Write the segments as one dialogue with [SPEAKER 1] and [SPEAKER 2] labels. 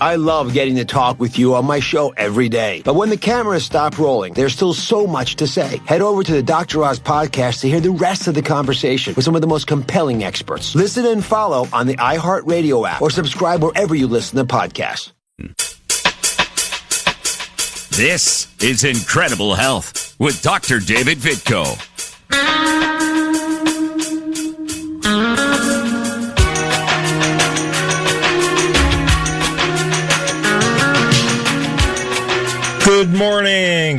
[SPEAKER 1] I love getting to talk with you on my show every day. But when the cameras stop rolling, there's still so much to say. Head over to the Dr. Oz podcast to hear the rest of the conversation with some of the most compelling experts. Listen and follow on the iHeartRadio app or subscribe wherever you listen to podcasts.
[SPEAKER 2] This is Incredible Health with Dr. David Vitko.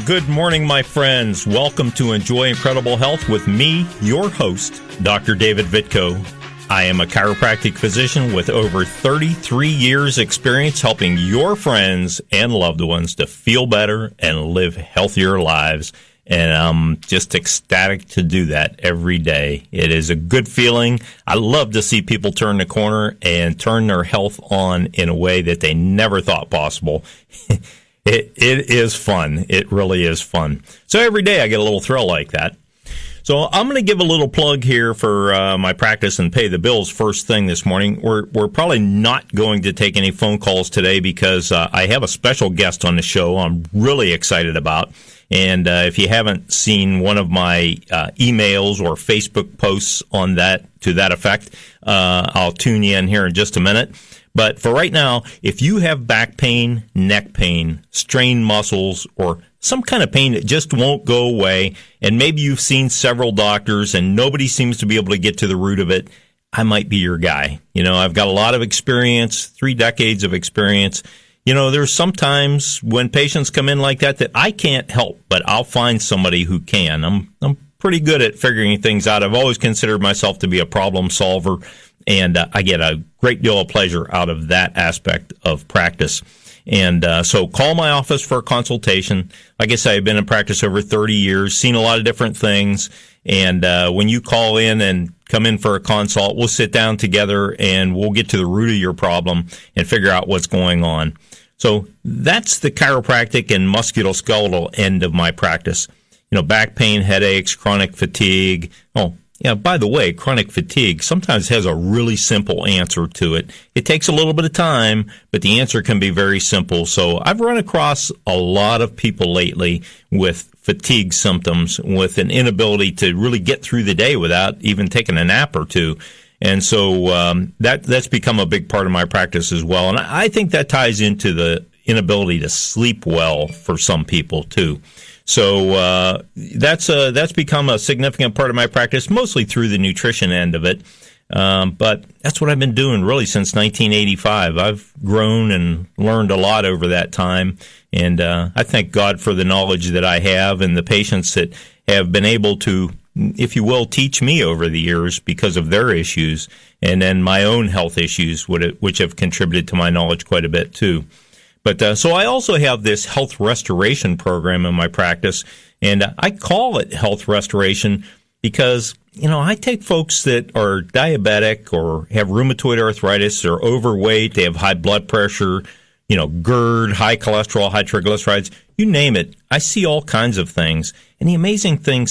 [SPEAKER 3] Good morning, my friends. Welcome to Enjoy Incredible Health with me, your host, Dr. David Vitko. I am a chiropractic physician with over 33 years experience helping your friends and loved ones to feel better and live healthier lives. And I'm just ecstatic to do that every day. It is a good feeling. I love to see people turn the corner and turn their health on in a way that they never thought possible. It is fun. It really is fun. So every day I get a little thrill like that. So I'm going to give a little plug here for my practice and pay the bills first thing this morning. We're probably not going to take any phone calls today because I have a special guest on the show I'm really excited about. And if you haven't seen one of my emails or Facebook posts on that to that effect, I'll tune you in here in just a minute. But for right now, if you have back pain, neck pain, strained muscles, or some kind of pain that just won't go away, and maybe you've seen several doctors and nobody seems to be able to get to the root of it, I might be your guy. You know, I've got a lot of experience, 3 decades of experience. You know, there's sometimes when patients come in like that I can't help, but I'll find somebody who can. I'm pretty good at figuring things out. I've always considered myself to be a problem solver. And I get a great deal of pleasure out of that aspect of practice. And so call my office for a consultation. Like I say, I've been in practice over 30 years, seen a lot of different things. And when you call in and come in for a consult, we'll sit down together and we'll get to the root of your problem and figure out what's going on. So that's the chiropractic and musculoskeletal end of my practice. You know, back pain, headaches, chronic fatigue. Oh, yeah, by the way, chronic fatigue sometimes has a really simple answer to it. It takes a little bit of time, but the answer can be very simple. So I've run across a lot of people lately with fatigue symptoms, with an inability to really get through the day without even taking a nap or two. And so that's become a big part of my practice as well. And I think that ties into the inability to sleep well for some people too. So that's become a significant part of my practice, mostly through the nutrition end of it. But that's what I've been doing really since 1985. I've grown and learned a lot over that time, and I thank God for the knowledge that I have and the patients that have been able to, if you will, teach me over the years because of their issues, and then my own health issues, which have contributed to my knowledge quite a bit too. But so I also have this health restoration program in my practice, and I call it health restoration because, you know, I take folks that are diabetic or have rheumatoid arthritis or overweight, they have high blood pressure, you know, GERD, high cholesterol, high triglycerides, you name it. I see all kinds of things. And the amazing thing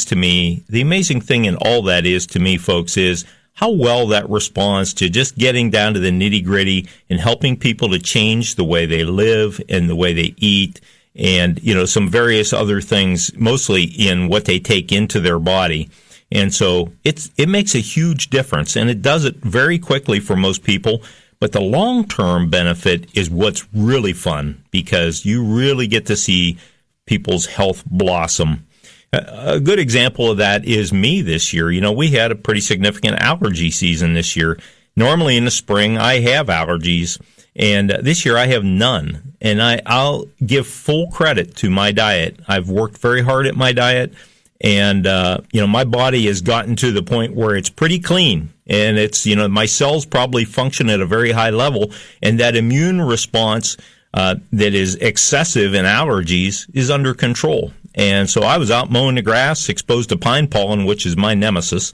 [SPEAKER 3] in all that is to me, folks, is how well that responds to just getting down to the nitty-gritty and helping people to change the way they live and the way they eat and, you know, some various other things, mostly in what they take into their body. And so it makes a huge difference, and it does it very quickly for most people. But the long-term benefit is what's really fun because you really get to see people's health blossom. A good example of that is me this year. You know, we had a pretty significant allergy season this year. Normally in the spring, I have allergies, and this year I have none. And I'll give full credit to my diet. I've worked very hard at my diet, and, you know, my body has gotten to the point where it's pretty clean. And it's, you know, my cells probably function at a very high level, and that immune response that is excessive in allergies is under control. And so I was out mowing the grass, exposed to pine pollen, which is my nemesis,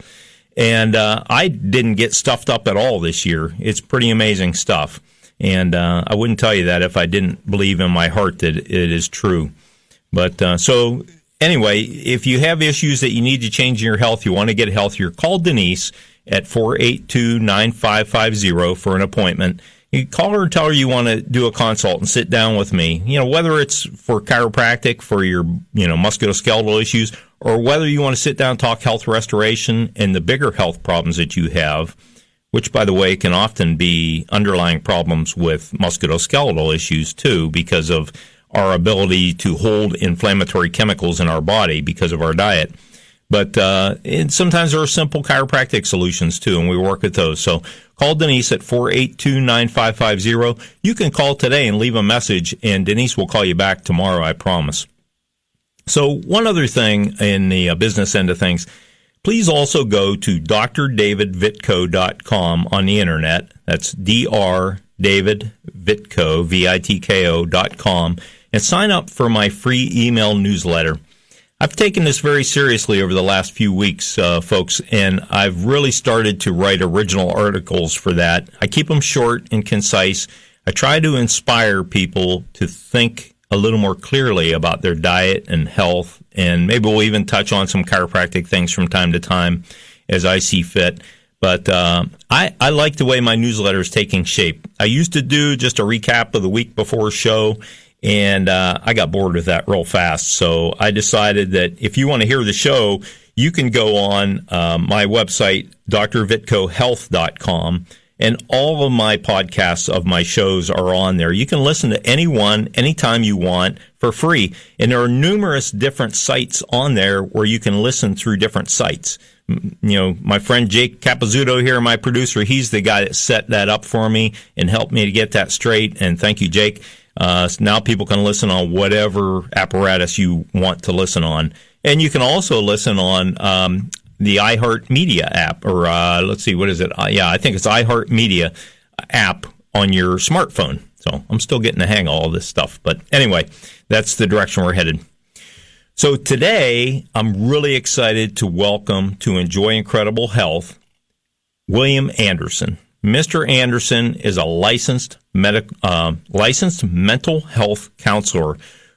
[SPEAKER 3] and I didn't get stuffed up at all this year. It's pretty amazing stuff. And I wouldn't tell you that if I didn't believe in my heart that it is true. But so anyway, if you have issues that you need to change in your health, you want to get healthier, call Denise at 482-9550 for an appointment. You call her and tell her you want to do a consult and sit down with me. Whether it's for chiropractic, for your, musculoskeletal issues, or whether you want to sit down and talk health restoration and the bigger health problems that you have, which, by the way, can often be underlying problems with musculoskeletal issues, too, because of our ability to hold inflammatory chemicals in our body because of our diet. But and sometimes there are simple chiropractic solutions, too, and we work with those. So call Denise at 482-9550. You can call today and leave a message, and Denise will call you back tomorrow, I promise. So one other thing in the business end of things, please also go to drdavidvitko.com on the internet. That's drdavidvitko, VITKO.com, and sign up for my free email newsletter. I've taken this very seriously over the last few weeks, folks, and I've really started to write original articles for that. I keep them short and concise. I try to inspire people to think a little more clearly about their diet and health, and maybe we'll even touch on some chiropractic things from time to time as I see fit. But I like the way my newsletter is taking shape. I used to do just a recap of the week before show, and I got bored with that real fast. So I decided that if you want to hear the show, you can go on my website, drvitkohealth.com, and all of my podcasts of my shows are on there. You can listen to any one, anytime you want, for free. And there are numerous different sites on there where you can listen through different sites. My friend Jake Capizzuto here, my producer, he's the guy that set that up for me and helped me to get that straight. And thank you, Jake. So now people can listen on whatever apparatus you want to listen on. And you can also listen on the iHeartMedia app, or let's see, what is it? I think it's iHeartMedia app on your smartphone. So I'm still getting the hang of all this stuff. But anyway, that's the direction we're headed. So today, I'm really excited to welcome to Enjoy Incredible Health, William Anderson. Mr. Anderson is a licensed mental health counselor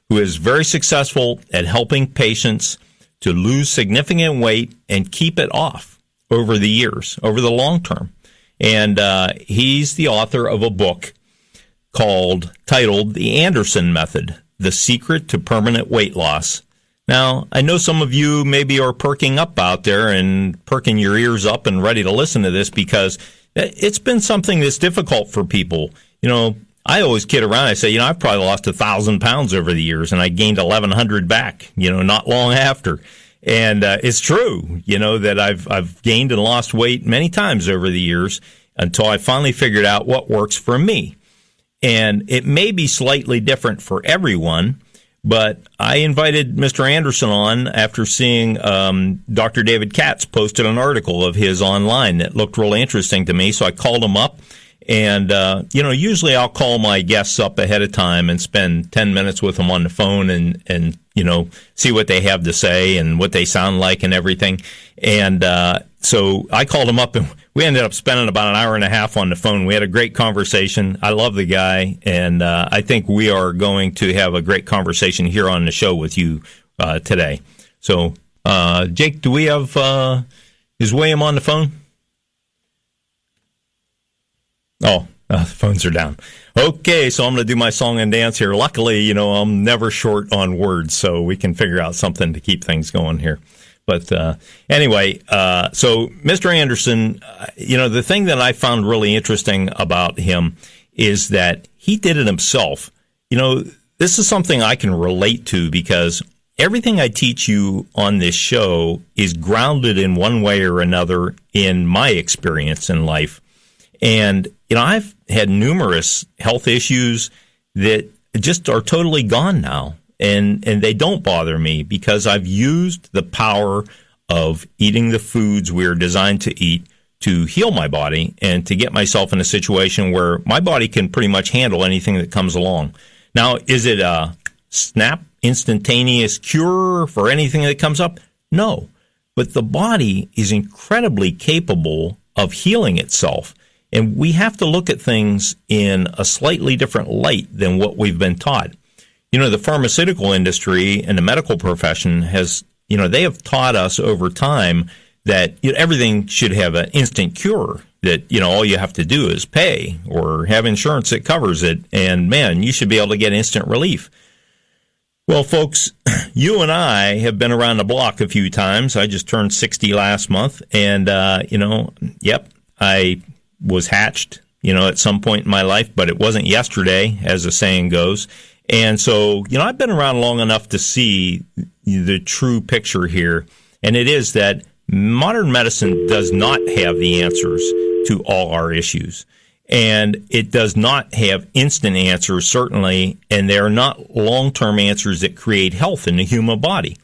[SPEAKER 3] who is very successful at helping patients to lose significant weight and keep it off over the years, over the long term. And he's the author of a book titled The Anderson Method, The Secret to Permanent Weight Loss. Now, I know some of you maybe are perking up out there and perking your ears up and ready to listen to this because it's been something that's difficult for people. I always kid around. I say, I've probably lost 1,000 pounds over the years, and I gained 1,100 back, not long after. And it's true, that I've gained and lost weight many times over the years until I finally figured out what works for me. And it may be slightly different for everyone, but I invited Mr. Anderson on after seeing Dr. David Katz posted an article of his online that looked really interesting to me. So I called him up, and usually I'll call my guests up ahead of time and spend 10 minutes with them on the phone and see what they have to say and what they sound like and everything. And so I called him up, and we ended up spending about an hour and a half on the phone. We had a great conversation. I love the guy, and I think we are going to have a great conversation here on the show with you today. So, Jake, do we have is William on the phone? Oh, the phones are down. Okay, so I'm going to do my song and dance here. Luckily, I'm never short on words, so we can figure out something to keep things going here. But anyway, so Mr. Anderson, the thing that I found really interesting about him is that he did it himself. This is something I can relate to because everything I teach you on this show is grounded in one way or another in my experience in life. And, I've had numerous health issues that just are totally gone now. And they don't bother me because I've used the power of eating the foods we're designed to eat to heal my body and to get myself in a situation where my body can pretty much handle anything that comes along. Now, is it a snap, instantaneous cure for anything that comes up? No. But the body is incredibly capable of healing itself. And we have to look at things in a slightly different light than what we've been taught. The pharmaceutical industry and the medical profession they have taught us over time that everything should have an instant cure. that, all you have to do is pay or have insurance that covers it, and man, you should be able to get instant relief. Well, folks, you and I have been around the block a few times. I just turned 60 last month, and, I was hatched, at some point in my life, but it wasn't yesterday, as the saying goes. And so, I've been around long enough to see the true picture here, and it is that modern medicine does not have the answers to all our issues. And it does not have instant answers, certainly, and they are not long-term answers that create health in the human body.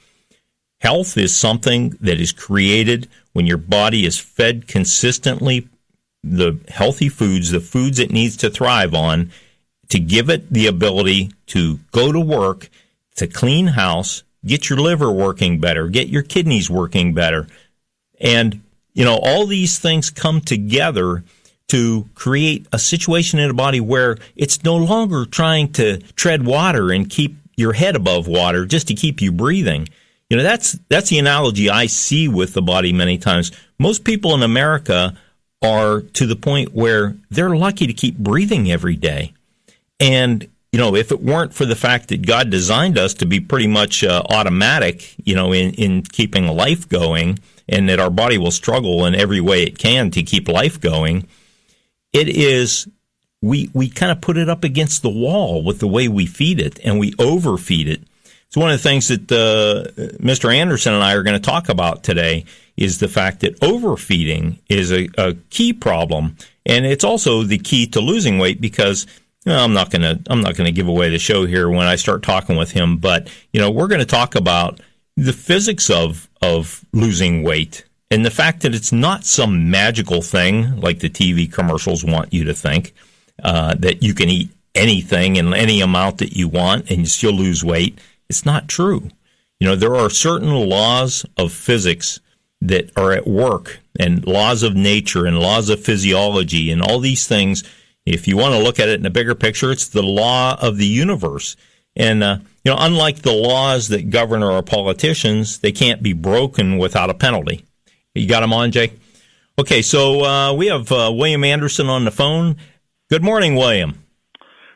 [SPEAKER 3] Health is something that is created when your body is fed consistently the healthy foods, the foods it needs to thrive on, to give it the ability to go to work, to clean house, get your liver working better, get your kidneys working better. And, all these things come together to create a situation in the body where it's no longer trying to tread water and keep your head above water just to keep you breathing. That's the analogy I see with the body many times. Most people in America are to the point where they're lucky to keep breathing every day. And, if it weren't for the fact that God designed us to be pretty much automatic, in keeping life going, and that our body will struggle in every way it can to keep life going, it is, we kind of put it up against the wall with the way we feed it, and we overfeed it. So one of the things that Mr. Anderson and I are going to talk about today is the fact that overfeeding is a key problem, and it's also the key to losing weight because I'm not going to give away the show here when I start talking with him, but we're going to talk about the physics of losing weight. And the fact that it's not some magical thing like the TV commercials want you to think, that you can eat anything in any amount that you want and you still lose weight. It's not true. There are certain laws of physics that are at work, and laws of nature and laws of physiology and all these things. If you want to look at it in a bigger picture, it's the law of the universe. And, unlike the laws that govern our politicians, they can't be broken without a penalty. You got him on, Jake? Okay, so we have William Anderson on the phone. Good morning, William.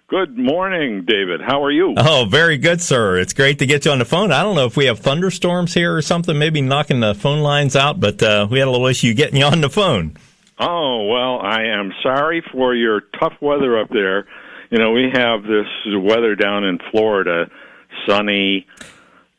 [SPEAKER 4] Good morning, David. How are you?
[SPEAKER 3] Oh, very good, sir. It's great to get you on the phone. I don't know if we have thunderstorms here or something, maybe knocking the phone lines out, but we had a little issue getting you on the phone.
[SPEAKER 4] Oh, well, I am sorry for your tough weather up there. We have this weather down in Florida, sunny,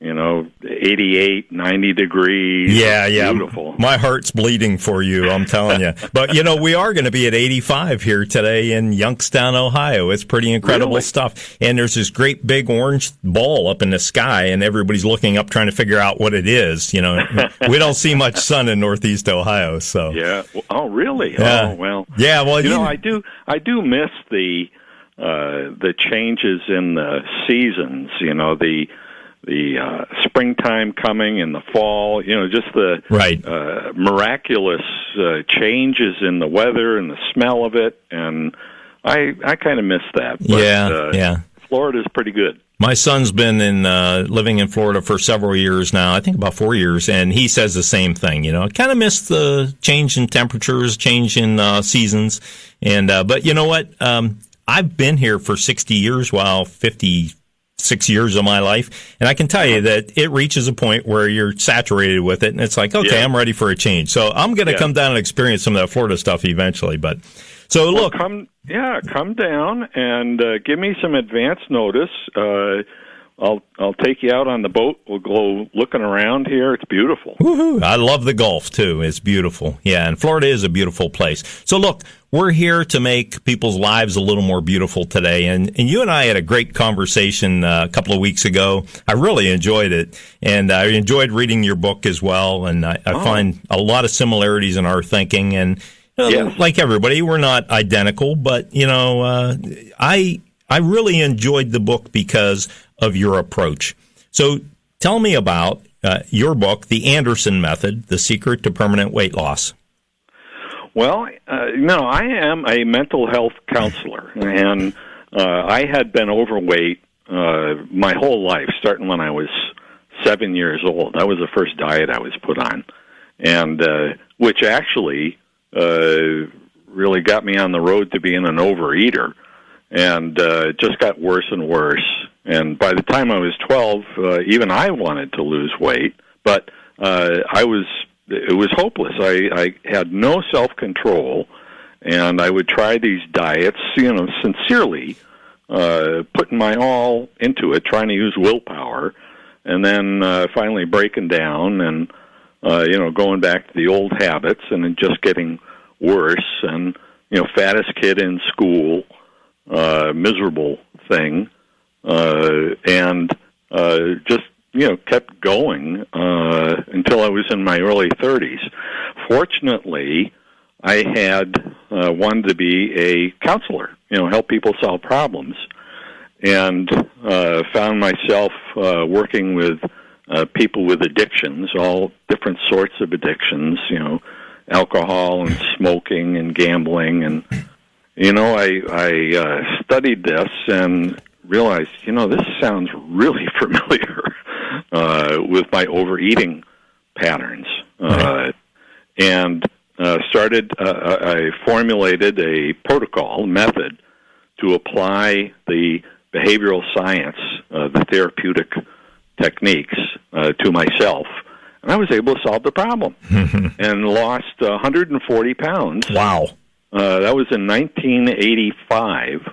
[SPEAKER 4] 88, 90 degrees.
[SPEAKER 3] Yeah.
[SPEAKER 4] Beautiful.
[SPEAKER 3] My heart's bleeding for you, I'm telling you. But, we are going to be at 85 here today in Youngstown, Ohio. It's pretty incredible stuff. And there's this great big orange ball up in the sky, and everybody's looking up trying to figure out what it is. We don't see much sun in Northeast Ohio, so.
[SPEAKER 4] Yeah. Oh, really?
[SPEAKER 3] Yeah.
[SPEAKER 4] Oh, well.
[SPEAKER 3] Yeah, well,
[SPEAKER 4] I do miss the changes in the seasons, the springtime coming in the fall, just the
[SPEAKER 3] right.
[SPEAKER 4] Miraculous changes in the weather and the smell of it, and I kind of miss that. But,
[SPEAKER 3] yeah.
[SPEAKER 4] Florida's pretty good.
[SPEAKER 3] My son's been living in Florida for several years now, I think about 4 years, and he says the same thing. Kind of miss the change in temperatures, change in seasons, and but you know what? I've been here for 60 years, 56 years of my life, and I can tell you that it reaches a point where you're saturated with it, and it's like, okay, I'm ready for a change. So I'm going to come down and experience some of that Florida stuff eventually. But so look,
[SPEAKER 4] come down and give me some advance notice. I'll take you out on the boat. We'll go looking around here. It's beautiful.
[SPEAKER 3] Woohoo. I love the Gulf, too. It's beautiful. Yeah, and Florida is a beautiful place. So, look, we're here to make people's lives a little more beautiful today. And you and I had a great conversation a couple of weeks ago. I really enjoyed it. And I enjoyed reading your book as well. And I find a lot of similarities in our thinking. And like everybody, we're not identical. But, I really enjoyed the book because of your approach. So tell me about your book, The Anderson Method, The Secret to Permanent Weight Loss.
[SPEAKER 4] Well, I am a mental health counselor, and I had been overweight my whole life, starting when I was 7 years old. That was the first diet I was put on, and which actually really got me on the road to being an overeater, and it just got worse and worse. And by the time I was 12, even I wanted to lose weight, but it was hopeless. I had no self-control, and I would try these diets, sincerely, putting my all into it, trying to use willpower, and then finally breaking down and, going back to the old habits, and then just getting worse, and, fattest kid in school, miserable thing, and just, kept going until I was in my early 30s. Fortunately, I had wanted to be a counselor, help people solve problems, and found myself working with people with addictions, all different sorts of addictions, alcohol and smoking and gambling. And, I studied this and realized, this sounds really familiar with my overeating patterns. And I formulated a protocol, method, to apply the behavioral science, the therapeutic techniques to myself. And I was able to solve the problem and lost 140 pounds.
[SPEAKER 3] Wow.
[SPEAKER 4] That was in 1985.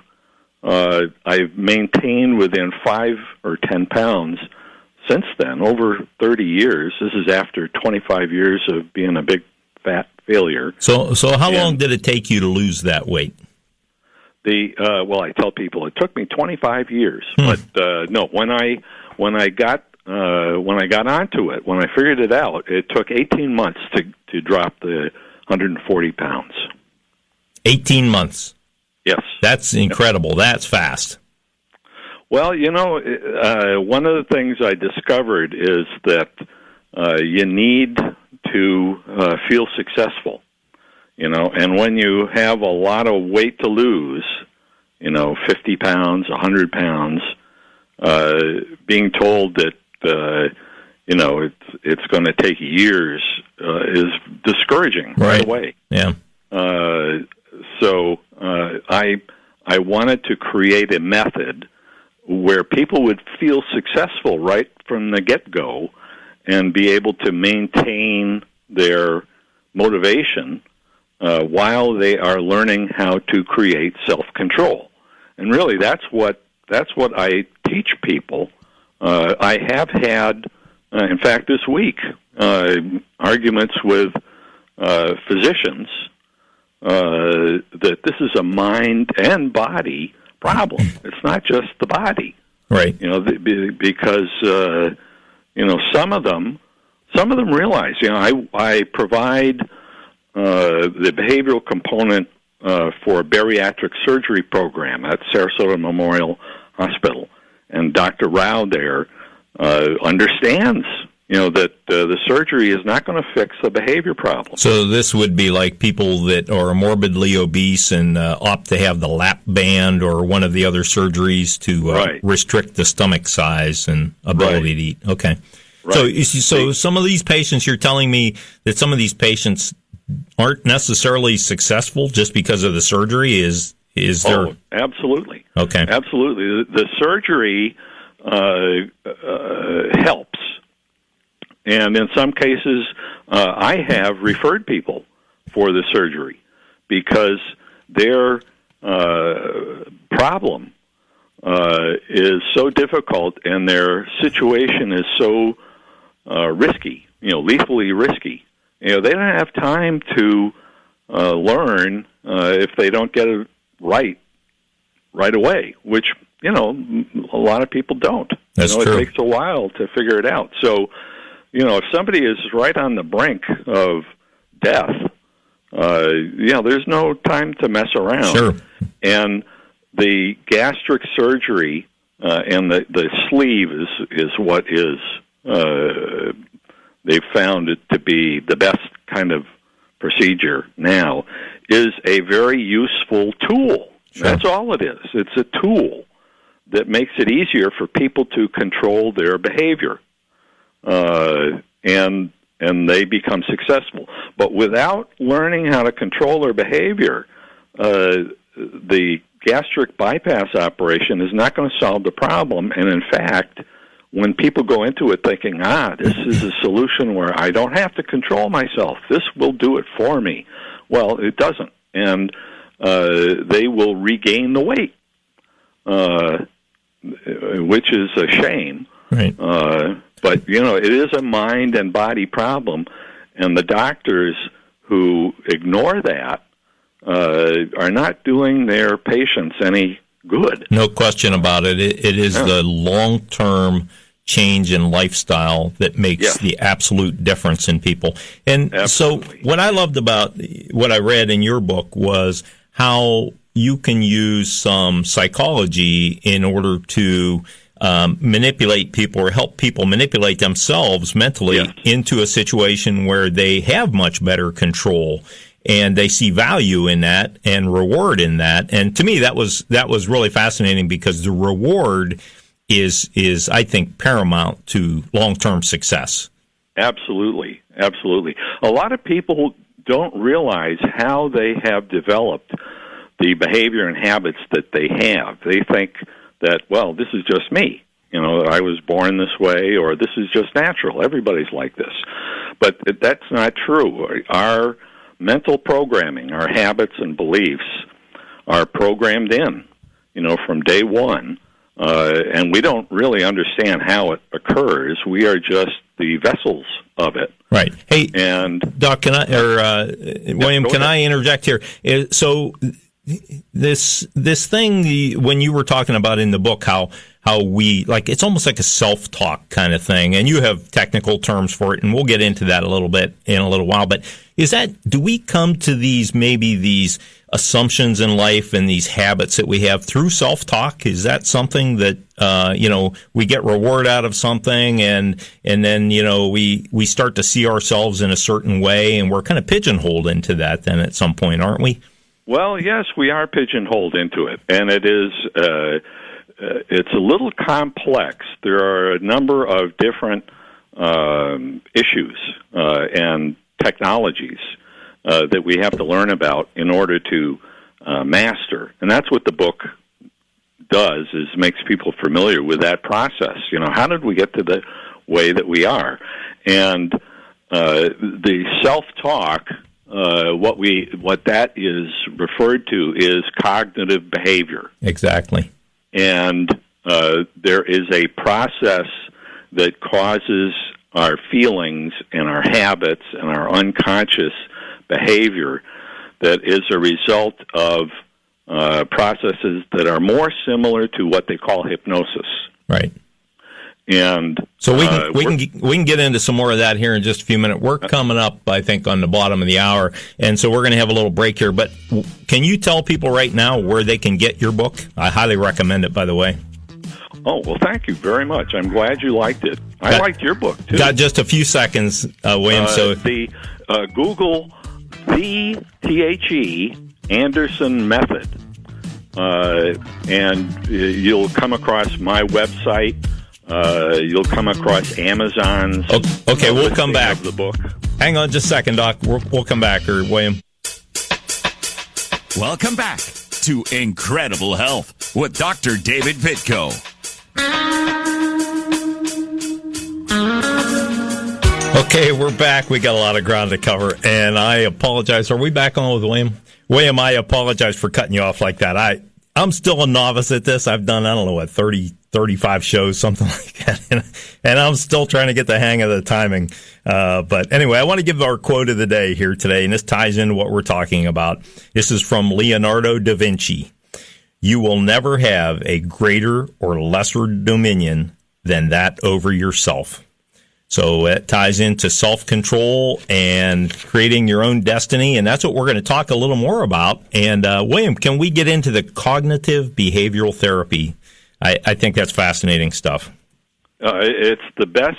[SPEAKER 4] I've maintained within 5 or 10 pounds since then, over 30 years. This is after 25 years of being a big fat failure.
[SPEAKER 3] So how long did it take you to lose that weight?
[SPEAKER 4] I tell people it took me 25 years, but no, when I got onto it, when I figured it out, it took 18 months to drop the 140 pounds.
[SPEAKER 3] 18 months.
[SPEAKER 4] Yes.
[SPEAKER 3] That's incredible. That's fast.
[SPEAKER 4] Well, one of the things I discovered is that you need to feel successful, and when you have a lot of weight to lose, 50 pounds, 100 pounds, being told that, it's going to take years is discouraging right away.
[SPEAKER 3] Yeah.
[SPEAKER 4] So I wanted to create a method where people would feel successful right from the get-go and be able to maintain their motivation while they are learning how to create self-control. And really, that's what I teach people. I have had, in fact, this week, arguments with physicians that this is a mind and body problem. It's not just the body,
[SPEAKER 3] right?
[SPEAKER 4] Because some of them realize. I provide the behavioral component for a bariatric surgery program at Sarasota Memorial Hospital, and Dr. Rao there understands. That the surgery is not going to fix the behavior problem.
[SPEAKER 3] So this would be like people that are morbidly obese and opt to have the lap band or one of the other surgeries to restrict the stomach size and ability to eat. Okay. Right. So some of these patients, you're telling me that some of these patients aren't necessarily successful just because of the surgery? Is there?
[SPEAKER 4] Oh, absolutely.
[SPEAKER 3] Okay.
[SPEAKER 4] Absolutely. The surgery helps. And in some cases, I have referred people for the surgery because their problem is so difficult and their situation is so risky, lethally risky. They don't have time to learn if they don't get it right away, which, a lot of people don't.
[SPEAKER 3] That's true.
[SPEAKER 4] It takes a while to figure it out. So, if somebody is right on the brink of death, there's no time to mess around.
[SPEAKER 3] Sure.
[SPEAKER 4] And the gastric surgery and the sleeve is what is they've found it to be the best kind of procedure now, is a very useful tool. Sure. That's all it is. It's a tool that makes it easier for people to control their behavior. And and they become successful. But without learning how to control their behavior, the gastric bypass operation is not going to solve the problem. And in fact, when people go into it thinking, this is a solution where I don't have to control myself, this will do it for me, well, it doesn't. And they will regain the weight, which is a shame.
[SPEAKER 3] Right.
[SPEAKER 4] But, it is a mind and body problem, and the doctors who ignore that are not doing their patients any good.
[SPEAKER 3] No question about it. It is the long-term change in lifestyle that makes the absolute difference in people. And
[SPEAKER 4] Absolutely.
[SPEAKER 3] So what I loved about what I read in your book was how you can use some psychology in order to manipulate people or help people manipulate themselves mentally into a situation where they have much better control. And they see value in that and reward in that. And to me, that was really fascinating because the reward is I think paramount to long-term success.
[SPEAKER 4] Absolutely. A lot of people don't realize how they have developed the behavior and habits that they have. They think that, well, this is just me. I was born this way, or this is just natural. Everybody's like this. But that's not true. Our mental programming, our habits and beliefs are programmed in, from day one. And we don't really understand how it occurs. We are just the vessels of it.
[SPEAKER 3] Right. Hey,
[SPEAKER 4] and
[SPEAKER 3] Doc, William, can I interject here? So this thing, when you were talking about in the book, how we, it's almost like a self-talk kind of thing, and you have technical terms for it, and we'll get into that a little bit in a little while, but do we come to these assumptions in life and these habits that we have through self-talk? Is that something that, we get reward out of something and then, we start to see ourselves in a certain way and we're kind of pigeonholed into that then at some point, aren't we?
[SPEAKER 4] Well, yes, we are pigeonholed into it, and it is, it's a little complex. There are a number of different issues and technologies that we have to learn about in order to master. And that's what the book does, is makes people familiar with that process. How did we get to the way that we are? And the self-talk, what that is referred to is cognitive behavior.
[SPEAKER 3] Exactly.
[SPEAKER 4] And there is a process that causes our feelings and our habits and our unconscious behavior that is a result of processes that are more similar to what they call hypnosis.
[SPEAKER 3] Right.
[SPEAKER 4] And
[SPEAKER 3] so we can get into some more of that here in just a few minutes. We're coming up, I think, on the bottom of the hour, and so we're going to have a little break here. But can you tell people right now where they can get your book? I highly recommend it, by the way.
[SPEAKER 4] Oh, well, thank you very much. I'm glad you liked it. I liked your book, too.
[SPEAKER 3] Got just a few seconds, William.
[SPEAKER 4] Google the THE Anderson Method, and you'll come across my website. You'll come across Amazon's.
[SPEAKER 3] Okay, we'll come back.
[SPEAKER 4] Of the book.
[SPEAKER 3] Hang on just a second, Doc. We'll come back, or William.
[SPEAKER 2] Welcome back to Incredible Health with Dr. David Vitko.
[SPEAKER 3] Okay, we're back. We got a lot of ground to cover, and I apologize. Are we back on with William? William, I apologize for cutting you off like that. I'm still a novice at this. I've done, 35 shows, something like that. And I'm still trying to get the hang of the timing. But anyway, I want to give our quote of the day here today, and this ties into what we're talking about. This is from Leonardo da Vinci. You will never have a greater or lesser dominion than that over yourself. So it ties into self-control and creating your own destiny, and that's what we're going to talk a little more about. And William, can we get into the cognitive behavioral therapy? I think that's fascinating stuff.
[SPEAKER 4] It's the best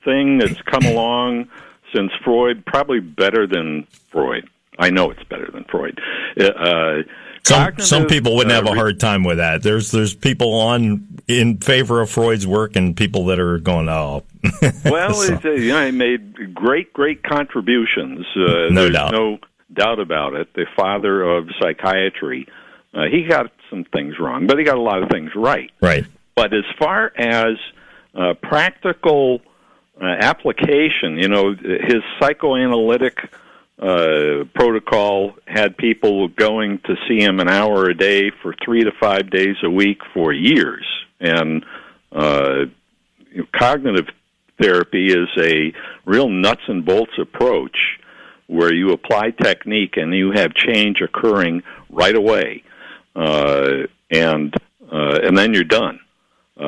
[SPEAKER 4] thing that's come along since Freud, probably better than Freud. I know it's better than Freud.
[SPEAKER 3] Some people wouldn't have a hard time with that. There's people in favor of Freud's work and people that are going, oh.
[SPEAKER 4] Well, he made great contributions.
[SPEAKER 3] No doubt.
[SPEAKER 4] No doubt about it. The father of psychiatry. He got some things wrong, but he got a lot of things right.
[SPEAKER 3] Right.
[SPEAKER 4] But as far as practical application, his psychoanalytic protocol had people going to see him an hour a day for 3 to 5 days a week for years. And cognitive therapy is a real nuts and bolts approach where you apply technique and you have change occurring right away, and then you're done.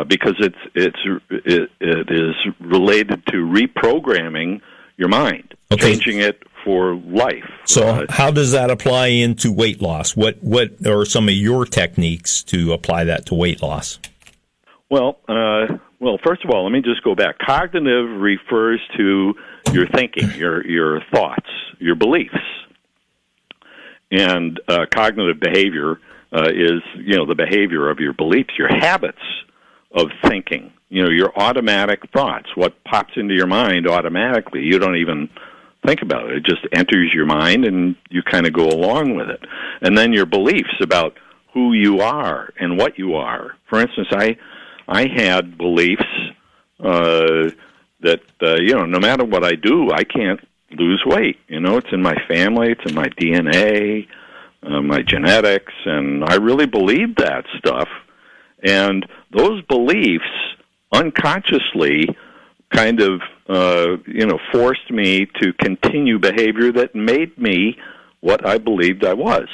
[SPEAKER 4] Because it is related to reprogramming your mind, changing it for life.
[SPEAKER 3] So, how does that apply into weight loss? What are some of your techniques to apply that to weight loss?
[SPEAKER 4] Well, first of all, let me just go back. Cognitive refers to your thinking, your thoughts, your beliefs, and cognitive behavior is the behavior of your beliefs, your habits of thinking, your automatic thoughts, what pops into your mind automatically. You don't even think about it. It just enters your mind and you kind of go along with it. And then your beliefs about who you are and what you are. For instance, I had beliefs that, no matter what I do, I can't lose weight. It's in my family, it's in my DNA, my genetics, and I really believed that stuff. And those beliefs unconsciously kind of, forced me to continue behavior that made me what I believed I was.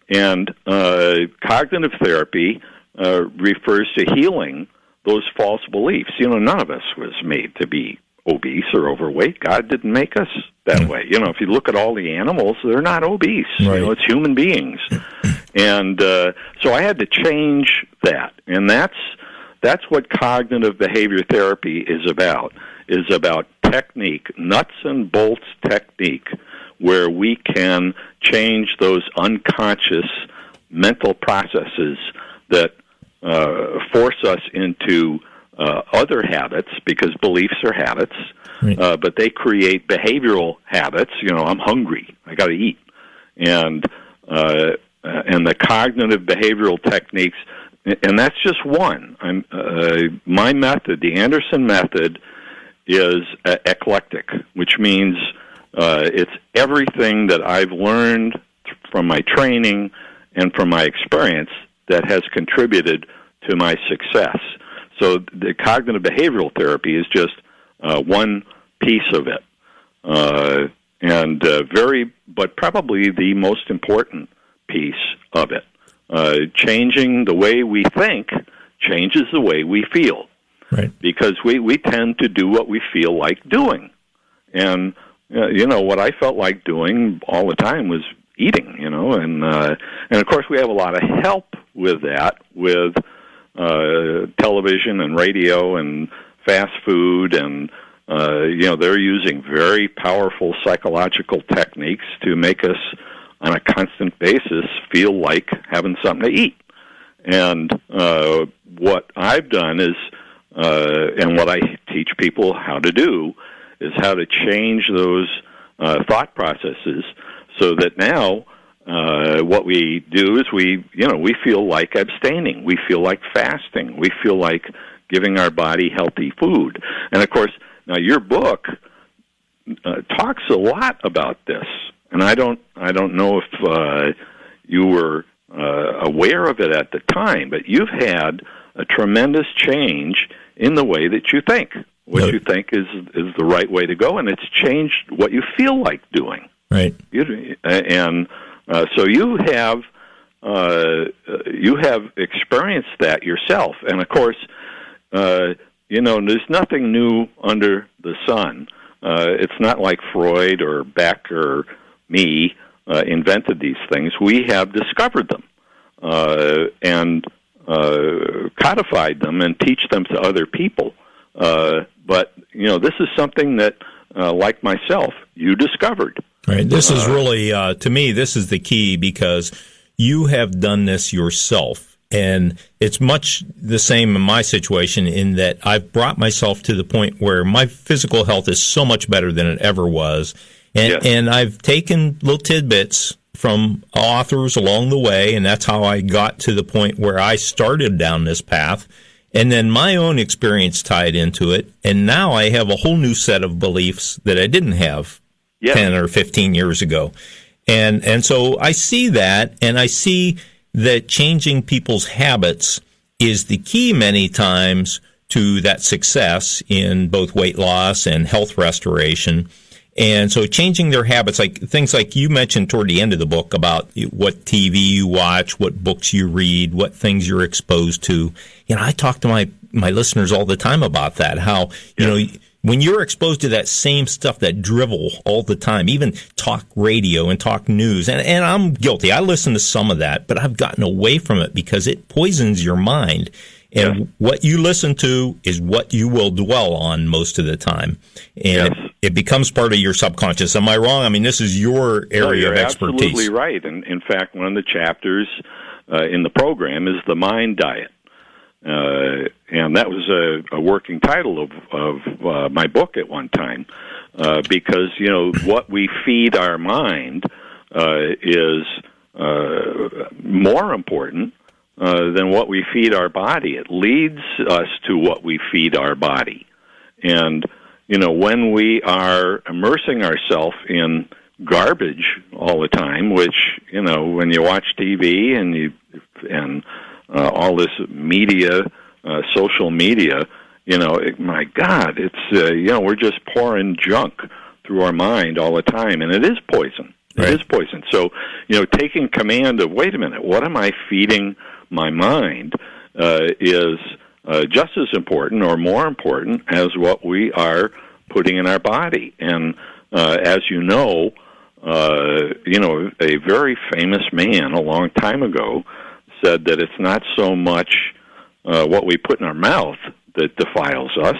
[SPEAKER 4] And cognitive therapy refers to healing those false beliefs. None of us was made to be obese or overweight. God didn't make us that way. If you look at all the animals, they're not obese.
[SPEAKER 3] Right.
[SPEAKER 4] It's human beings. And so I had to change that. And that's what cognitive behavior therapy is about technique, nuts and bolts technique, where we can change those unconscious mental processes that force us into other habits, because beliefs are habits,
[SPEAKER 3] right.
[SPEAKER 4] But they create behavioral habits. I'm hungry, I got to eat, and the cognitive behavioral techniques, and that's just one. My method, the Anderson method, is eclectic, which means it's everything that I've learned from my training and from my experience that has contributed to my success. So the cognitive behavioral therapy is just one piece of it, but probably the most important piece of it. Changing the way we think changes the way we feel.
[SPEAKER 3] Right. Because
[SPEAKER 4] we tend to do what we feel like doing. And, what I felt like doing all the time was eating, and of course we have a lot of help with that, with television and radio and fast food, and, they're using very powerful psychological techniques to make us on a constant basis feel like having something to eat. And what I've done is, and what I teach people how to do, is how to change those thought processes so that now what we do is we feel like abstaining. We feel like fasting. We feel like giving our body healthy food. And, of course, now your book talks a lot about this. And I don't know if you were aware of it at the time, but you've had a tremendous change in the way that you think. What you think is the right way to go, and it's changed what you feel like doing.
[SPEAKER 3] Right.
[SPEAKER 4] So you have experienced that yourself, and of course, there's nothing new under the sun. It's not like Freud or Beck or me invented these things. We have discovered them and codified them and teach them to other people. But this is something that, like myself, you discovered.
[SPEAKER 3] Right. This is really, to me, this is the key, because you have done this yourself. And it's much the same in my situation in that I've brought myself to the point where my physical health is so much better than it ever was. And I've taken little tidbits from authors along the way, and that's how I got to the point where I started down this path. And then my own experience tied into it, and now I have a whole new set of beliefs that I didn't have 10 or 15 years ago. And so I see that, and I see that changing people's habits is the key many times to that success in both weight loss and health restoration. And so changing their habits, like things like you mentioned toward the end of the book about what TV you watch, what books you read, what things you're exposed to. I talk to my listeners all the time about that, how, when you're exposed to that same stuff, that drivel all the time, even talk radio and talk news, and I'm guilty. I listen to some of that, but I've gotten away from it because it poisons your mind. And what you listen to is what you will dwell on most of the time. And it becomes part of your subconscious. Am I wrong? I mean, this is your area of expertise.
[SPEAKER 4] You're absolutely right. And in fact, one of the chapters in the program is the mind diet. And that was a working title of my book at one time. Because, what we feed our mind is more important than what we feed our body. It leads us to what we feed our body. And, when we are immersing ourselves in garbage all the time, which, when you watch TV and all this media, social media, my God, it's, we're just pouring junk through our mind all the time, and it is poison. It is poison. So, taking command of, wait a minute, what am I feeding my mind is just as important or more important as what we are putting in our body. And as you know, a very famous man a long time ago said that it's not so much what we put in our mouth that defiles us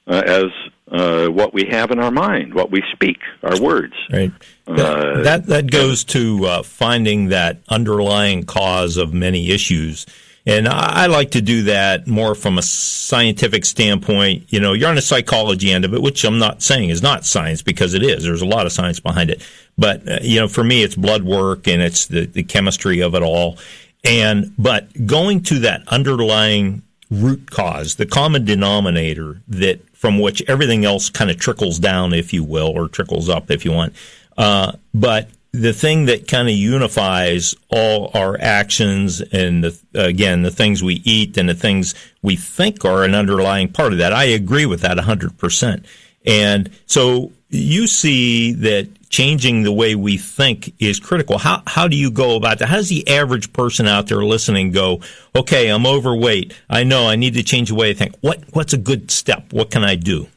[SPEAKER 4] as what we have in our mind, what we speak, our words.
[SPEAKER 3] Right. That goes to finding that underlying cause of many issues. And I like to do that more from a scientific standpoint. You're on the psychology end of it, which I'm not saying is not science, because it is. There's a lot of science behind it. But, for me, it's blood work and it's the chemistry of it all. But going to that underlying root cause, the common denominator that from which everything else kind of trickles down, if you will, or trickles up, if you want. But the thing that kind of unifies all our actions and, the things we eat and the things we think are an underlying part of that. I agree with that 100%. And so you see that changing the way we think is critical. How do you go about that? How does the average person out there listening go, okay, I'm overweight. I know I need to change the way I think. What's a good step? What can I do?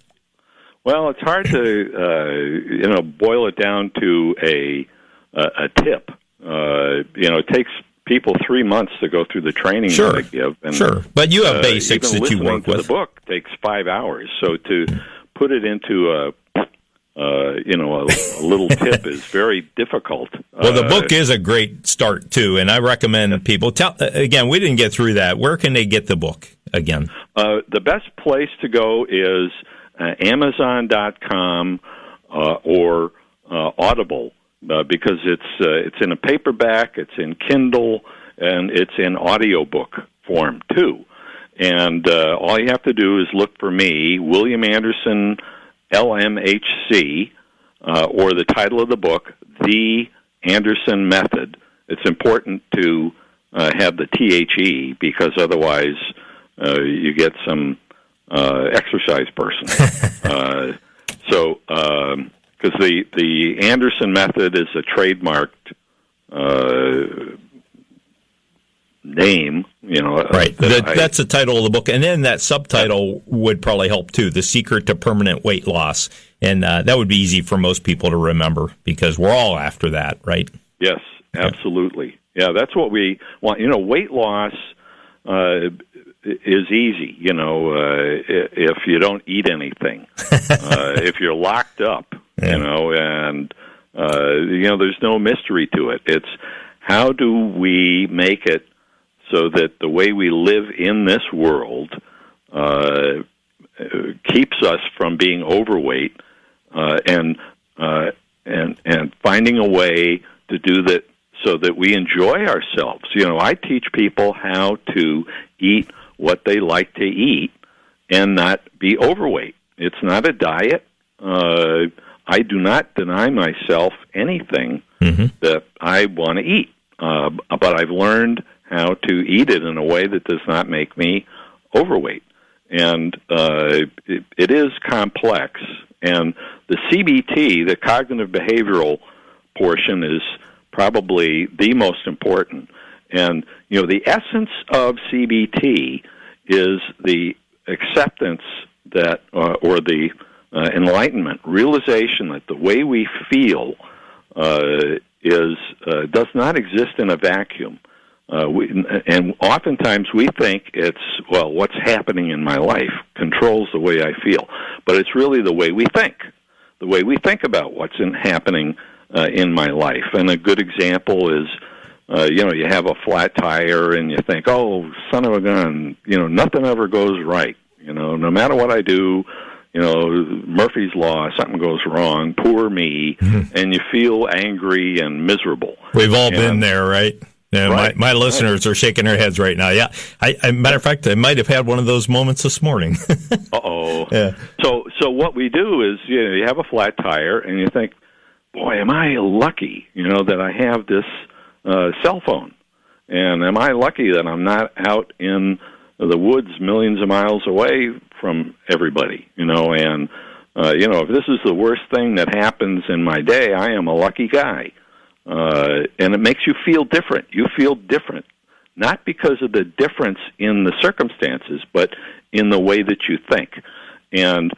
[SPEAKER 4] Well, it's hard to, boil it down to a tip. It takes people 3 months to go through the training that I give. And,
[SPEAKER 3] but you have basics
[SPEAKER 4] that
[SPEAKER 3] you work with.
[SPEAKER 4] The book takes 5 hours. So to put it into a little tip is very difficult.
[SPEAKER 3] Well, the book is a great start, too, and I recommend people. Again, we didn't get through that. Where can they get the book again?
[SPEAKER 4] The best place to go is Amazon.com or Audible, because it's in a paperback, it's in Kindle, and it's in audiobook form, too. And all you have to do is look for me, William Anderson, LMHC, or the title of the book, The Anderson Method. It's important to have the THE, because otherwise you get some exercise person. Because the Anderson Method is a trademarked name,
[SPEAKER 3] right. That's the title of the book, and then that subtitle would probably help too: "The Secret to Permanent Weight Loss," and that would be easy for most people to remember because we're all after that, right?
[SPEAKER 4] Yes, absolutely. Yeah, that's what we want. Weight loss is easy. If you don't eat anything, if you're locked up, and there's no mystery to it. It's how do we make it so that the way we live in this world keeps us from being overweight, and finding a way to do that so that we enjoy ourselves. I teach people how to eat what they like to eat and not be overweight. It's not a diet. I do not deny myself anything that I want to eat, but I've learned how to eat it in a way that does not make me overweight. And it is complex. And the CBT, the cognitive behavioral portion, is probably the most important. And, the essence of CBT is the acceptance that, or the enlightenment, realization that the way we feel does not exist in a vacuum. And oftentimes we think it's, what's happening in my life controls the way I feel. But it's really the way we think about what's happening in my life. And a good example is, you have a flat tire and you think, oh, son of a gun, nothing ever goes right. No matter what I do, Murphy's Law, something goes wrong, poor me, and you feel angry and miserable.
[SPEAKER 3] We've all been there, right? Yeah, right. My listeners are shaking their heads right now. Yeah, matter of fact, I might have had one of those moments this morning.
[SPEAKER 4] Uh-oh.
[SPEAKER 3] Yeah.
[SPEAKER 4] So what we do is, you have a flat tire, and you think, boy, am I lucky, that I have this cell phone, and am I lucky that I'm not out in the woods millions of miles away from everybody, and, if this is the worst thing that happens in my day, I am a lucky guy. And it makes you feel different. You feel different, not because of the difference in the circumstances, but in the way that you think. And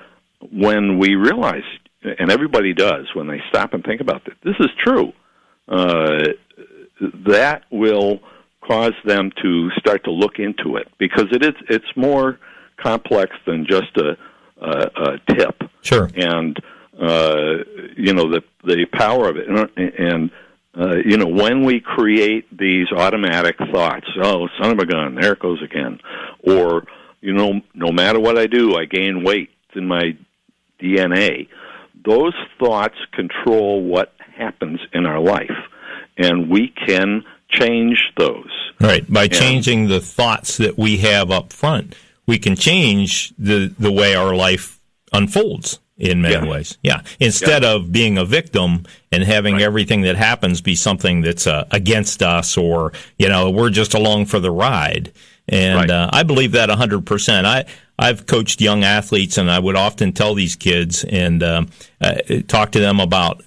[SPEAKER 4] when we realize, and everybody does when they stop and think about this is true, that will cause them to start to look into it, because it's more complex than just a tip.
[SPEAKER 3] Sure.
[SPEAKER 4] And the power of it, and when we create these automatic thoughts, oh, son of a gun, there it goes again, or no matter what I do, I gain weight. It's in my DNA. Those thoughts control what happens in our life, and we can change those.
[SPEAKER 3] Right. By changing the thoughts that we have up front, we can change the way our life unfolds in many ways. Yeah. Instead of being a victim and having everything that happens be something that's against us, or, we're just along for the ride. And I believe that 100%. I've coached young athletes, and I would often tell these kids and talk to them about,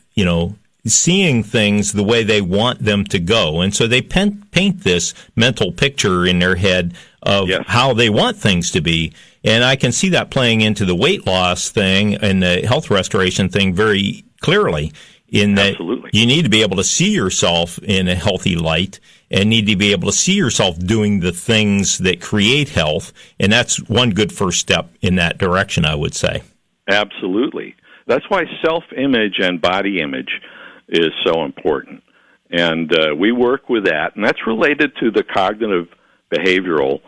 [SPEAKER 3] seeing things the way they want them to go. And so they paint this mental picture in their head of how they want things to be. And I can see that playing into the weight loss thing and the health restoration thing very clearly, in that you need to be able to see yourself in a healthy light and need to be able to see yourself doing the things that create health. And that's one good first step in that direction, I would say. Absolutely.
[SPEAKER 4] That's why self-image and body image is so important. And we work with that, and that's related to the cognitive behavioral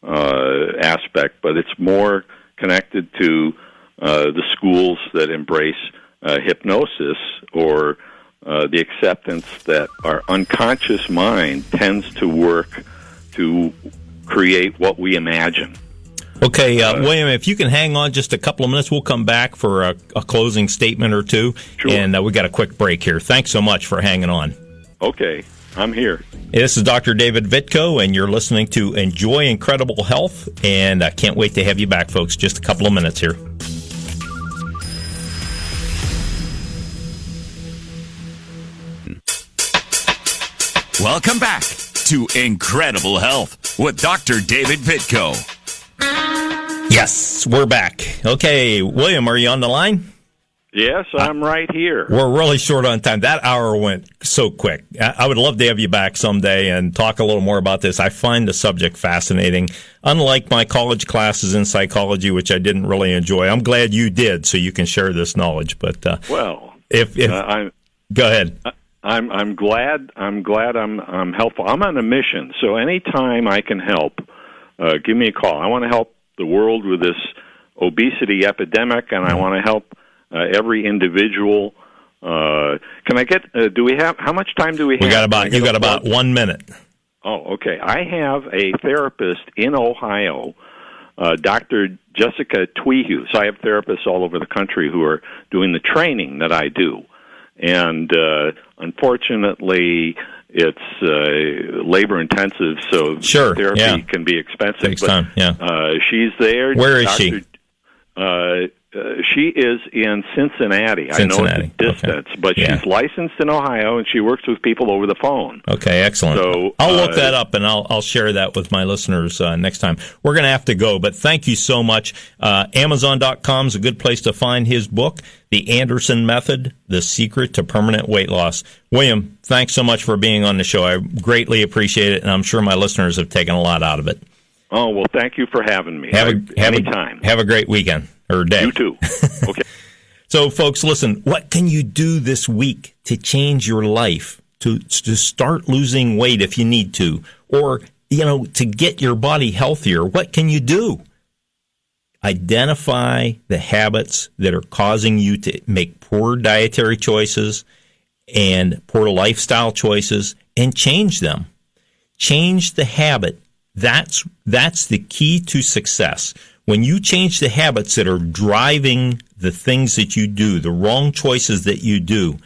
[SPEAKER 4] aspect, but it's more connected to the schools that embrace hypnosis, or the acceptance that our unconscious mind tends to work to create what we imagine.
[SPEAKER 3] Okay, William, if you can hang on just a couple of minutes, we'll come back for a closing statement or two.
[SPEAKER 4] Sure.
[SPEAKER 3] And we got a quick break here. Thanks so much for hanging on.
[SPEAKER 4] Okay, I'm here.
[SPEAKER 3] This is Dr. David Vitko, and you're listening to Enjoy Incredible Health, and I can't wait to have you back, folks. Just a couple of minutes here.
[SPEAKER 2] Welcome back to Incredible Health with Dr. David Vitko.
[SPEAKER 3] Yes, we're back. Okay, William, are you on the line?
[SPEAKER 4] Yes, I'm right here.
[SPEAKER 3] We're really short on time. That hour went so quick. I would love to have you back someday and talk a little more about this. I find the subject fascinating. Unlike my college classes in psychology, which I didn't really enjoy, I'm glad you did, so you can share this knowledge. But
[SPEAKER 4] well,
[SPEAKER 3] if go ahead.
[SPEAKER 4] I'm glad I'm helpful. I'm on a mission, so anytime I can help, give me a call. I want to help the world with this obesity epidemic, and I want to help every individual. Can I get? Do we have? How much time do we have?
[SPEAKER 3] You got about 1 minute.
[SPEAKER 4] Oh, okay. I have a therapist in Ohio, Dr. Jessica Tweehue. So I have therapists all over the country who are doing the training that I do. And unfortunately, it's labor-intensive, so therapy can be expensive.
[SPEAKER 3] Takes time, yeah.
[SPEAKER 4] She's there.
[SPEAKER 3] Where is she?
[SPEAKER 4] She is in Cincinnati. I know it's a distance, but she's licensed in Ohio, and she works with people over the phone.
[SPEAKER 3] Okay, excellent. So I'll look that up, and I'll share that with my listeners next time. We're going to have to go, but thank you so much. Amazon.com is a good place to find his book, The Anderson Method, The Secret to Permanent Weight Loss. William, thanks so much for being on the show. I greatly appreciate it, and I'm sure my listeners have taken a lot out of it.
[SPEAKER 4] Oh, well, thank you for having me. Anytime.
[SPEAKER 3] Have a great weekend or day.
[SPEAKER 4] You too. Okay.
[SPEAKER 3] So, folks, listen, what can you do this week to change your life, to start losing weight if you need to, or, to get your body healthier? What can you do? Identify the habits that are causing you to make poor dietary choices and poor lifestyle choices and change them. Change the habit. That's the key to success. When you change the habits that are driving the things that you do, the wrong choices that you do,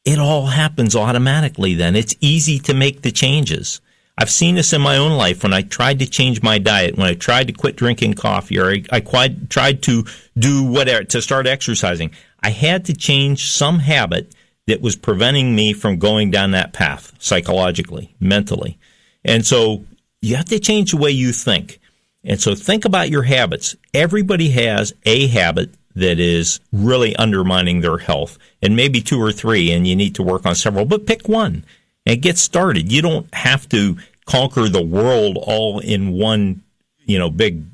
[SPEAKER 3] it all happens automatically then. It's easy to make the changes. I've seen this in my own life when I tried to change my diet, when I tried to quit drinking coffee, or I tried to do whatever, to start exercising. I had to change some habit that was preventing me from going down that path psychologically, mentally. And so you have to change the way you think. And so think about your habits. Everybody has a habit that is really undermining their health, and maybe 2 or 3, and you need to work on several, but pick one and get started. You don't have to conquer the world all in one, big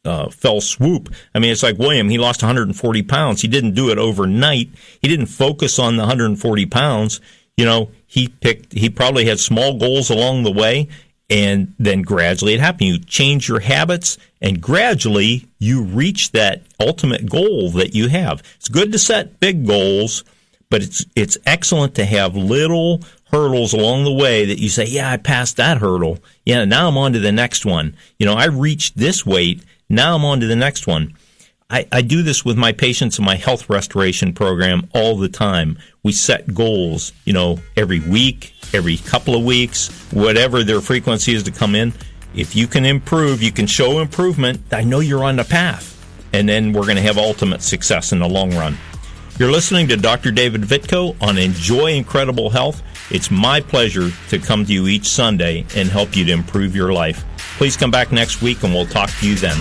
[SPEAKER 3] fell swoop. I mean, it's like William, he lost 140 pounds. He didn't do it overnight. He didn't focus on the 140 pounds. He probably had small goals along the way, and then gradually it happened. You change your habits, and gradually you reach that ultimate goal that you have. It's good to set big goals, but it's excellent to have little hurdles along the way that you say, yeah, I passed that hurdle. Yeah, now I'm on to the next one. I reached this weight. Now I'm on to the next one. I do this with my patients in my health restoration program all the time. We set goals, every week, every couple of weeks, whatever their frequency is to come in. If you can improve, you can show improvement, I know you're on the path. And then we're going to have ultimate success in the long run. You're listening to Dr. David Vitko on Enjoy Incredible Health. It's my pleasure to come to you each Sunday and help you to improve your life. Please come back next week and we'll talk to you then.